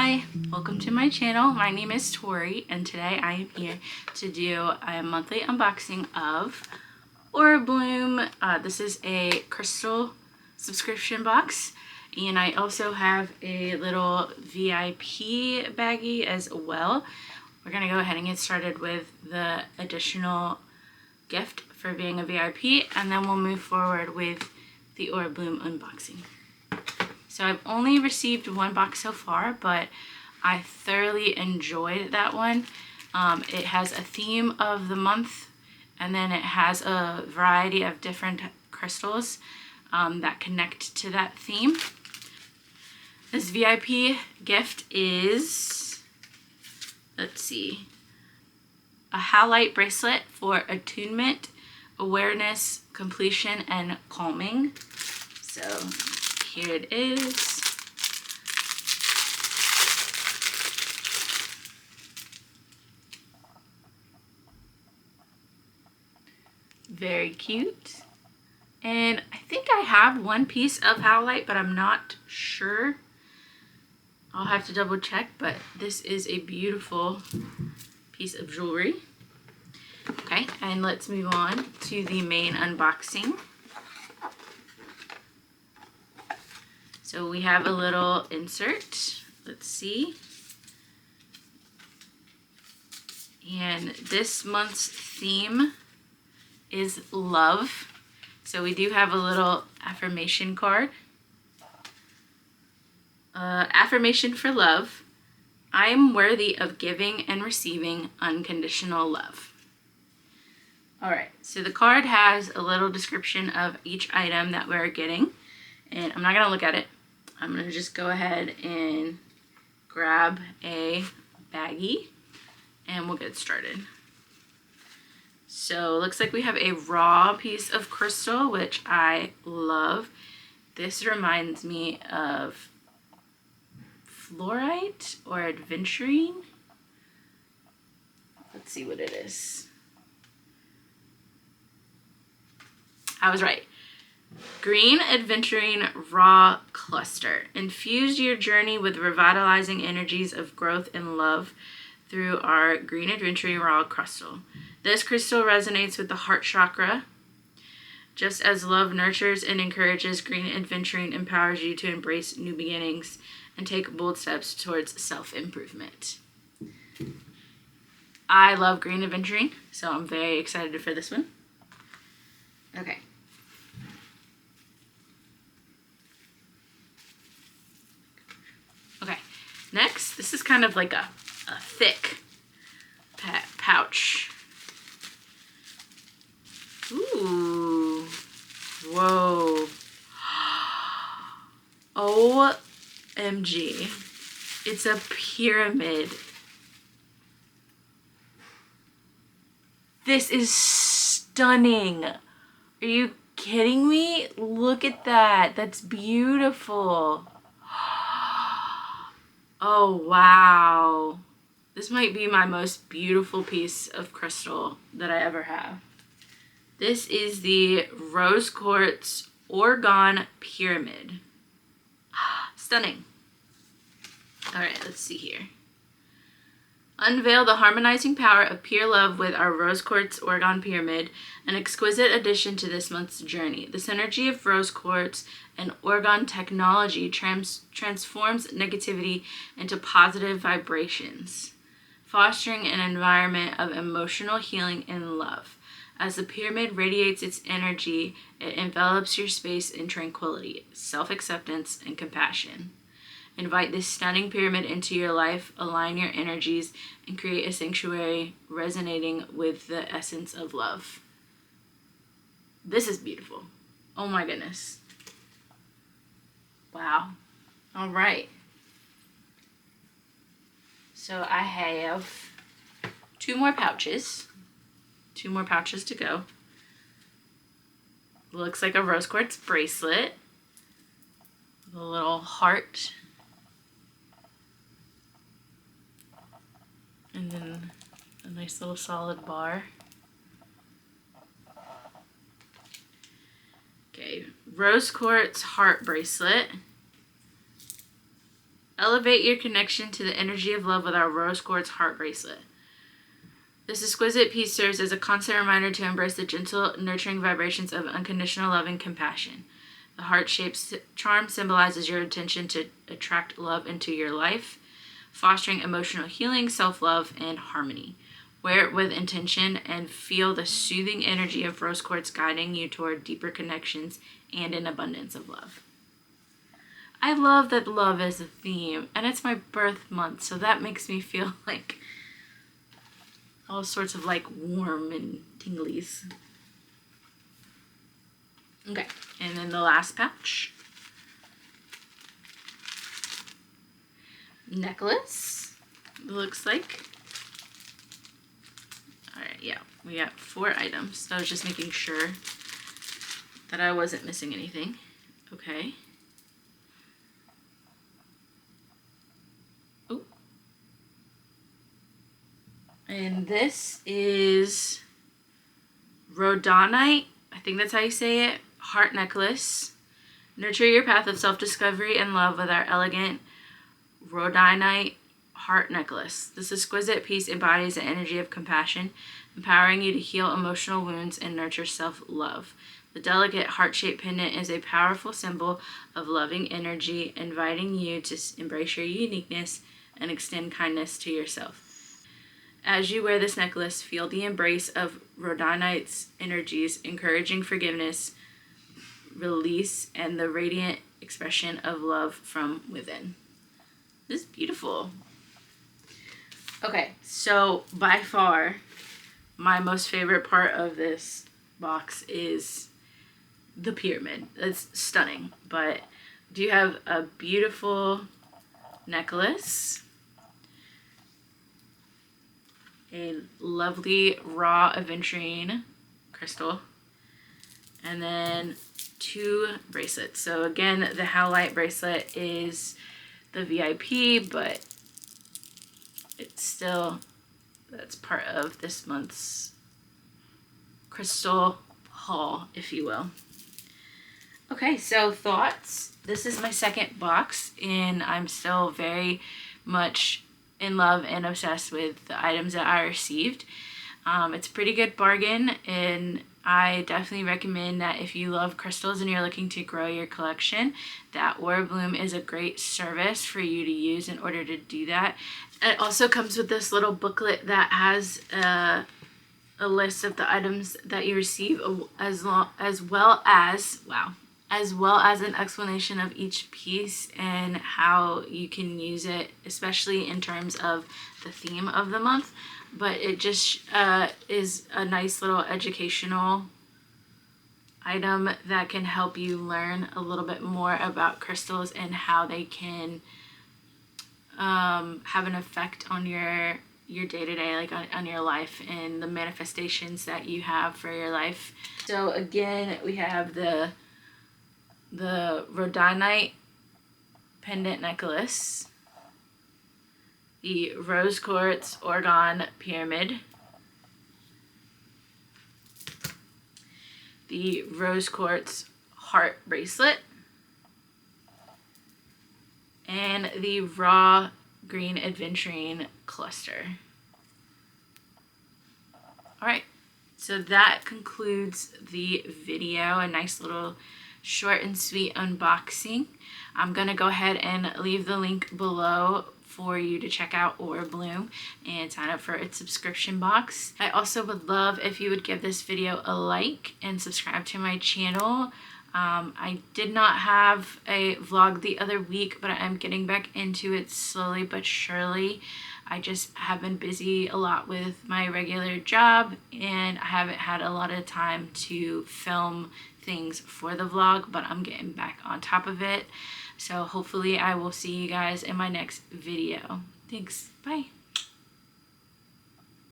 Hi, welcome to my channel. My name is Tori and today I am here to do a monthly unboxing of AuraBloom. This is a crystal subscription box and I also have a little VIP baggie as well. We're going to go ahead and get started with the additional gift for being a VIP and then we'll move forward with the AuraBloom unboxing. So I've only received one box so far, but I thoroughly enjoyed that one. It has a theme of the month, and then it has a variety of different crystals that connect to that theme. This VIP gift is, let's see, a howlite bracelet for attunement, awareness, completion, and calming. So here it is. Very cute. And I think I have one piece of howlite, but I'm not sure. I'll have to double check, but this is a beautiful piece of jewelry. Okay, and let's move on to the main unboxing. So we have a little insert, let's see. And this month's theme is love. So we do have a little affirmation card. Affirmation for love. I am worthy of giving and receiving unconditional love. All right, so the card has a little description of each item that we're getting. And I'm not gonna look at it. I'm gonna just go ahead and grab a baggie and we'll get started. So it looks like we have a raw piece of crystal, which I love. This reminds me of fluorite or adventurine. Let's see what it is. I was right. Green Adventurine Raw Cluster. Infuse your journey with revitalizing energies of growth and love through our Green Adventurine Raw Crystal. This crystal resonates with the heart chakra. Just as love nurtures and encourages, Green Adventurine empowers you to embrace new beginnings and take bold steps towards self-improvement. I love Green Adventurine, so I'm very excited for this one. Okay. Okay, next, this is kind of like a thick pouch. Ooh, whoa. OMG, it's a pyramid. This is stunning. Are you kidding me? Look at that, that's beautiful. Oh, wow. This might be my most beautiful piece of crystal that I ever have. This is the Rose Quartz Orgone Pyramid. Stunning. All right, let's see here. Unveil the harmonizing power of pure love with our Rose Quartz Orgone Pyramid, an exquisite addition to this month's journey. The synergy of rose quartz and orgone technology transforms negativity into positive vibrations, fostering an environment of emotional healing and love. As the pyramid radiates its energy, it envelops your space in tranquility, self-acceptance, and compassion. Invite this stunning pyramid into your life, align your energies, and create a sanctuary resonating with the essence of love. This is beautiful. Oh my goodness. Wow. All right. So I have two more pouches to go. Looks like a rose quartz bracelet. A little heart. And then a nice little solid bar. Okay, rose quartz heart bracelet. Elevate your connection to the energy of love with our rose quartz heart bracelet. This exquisite piece serves as a constant reminder to embrace the gentle, nurturing vibrations of unconditional love and compassion. The heart-shaped charm symbolizes your intention to attract love into your life, fostering emotional healing, self-love, and harmony. Wear it with intention and feel the soothing energy of rose quartz guiding you toward deeper connections and an abundance of love. I love that love is a theme, and it's my birth month, so that makes me feel like all sorts of like warm and tinglies. Okay, and then the last pouch. Necklace, it looks like. Alright, yeah, we got 4 items. So I was just making sure that I wasn't missing anything. Okay. Oh. And this is rhodonite. I think that's how you say it. Heart necklace. Nurture your path of self-discovery and love with our elegant rhodonite heart necklace. This exquisite piece embodies the energy of compassion, empowering you to heal emotional wounds and nurture self-love. The delicate heart-shaped pendant is a powerful symbol of loving energy, inviting you to embrace your uniqueness and extend kindness to yourself. As you wear this necklace, feel the embrace of rhodonite's energies, encouraging forgiveness, release, and the radiant expression of love from within. This is beautiful. Okay, so by far, my most favorite part of this box is the pyramid. It's stunning, but do you have a beautiful necklace, a lovely raw aventurine crystal, and then 2 bracelets. So again, the howlite bracelet is the VIP, but it's still, that's part of this month's crystal haul, if you will. Okay, so thoughts. This is my second box, and I'm still very much in love and obsessed with the items that I received. It's a pretty good bargain, and I definitely recommend that if you love crystals and you're looking to grow your collection, that AuraBloom is a great service for you to use in order to do that. It also comes with this little booklet that has a list of the items that you receive, as well as an explanation of each piece and how you can use it, especially in terms of the theme of the month. But it just is a nice little educational item that can help you learn a little bit more about crystals and how they can have an effect on your day-to-day, like on your life and the manifestations that you have for your life. So again, we have the rhodonite pendant necklace, the rose quartz orgone pyramid, the rose quartz heart bracelet, and the raw green aventurine cluster. Alright, so that concludes the video, a nice little short and sweet unboxing. I'm gonna go ahead and leave the link below for you to check out AuraBloom and sign up for its subscription box. I also would love if you would give this video a like and subscribe to my channel. I did not have a vlog the other week, but I am getting back into it slowly but surely. I just have been busy a lot with my regular job, and I haven't had a lot of time to film things for the vlog, but I'm getting back on top of it. So hopefully I will see you guys in my next video. Thanks. Bye.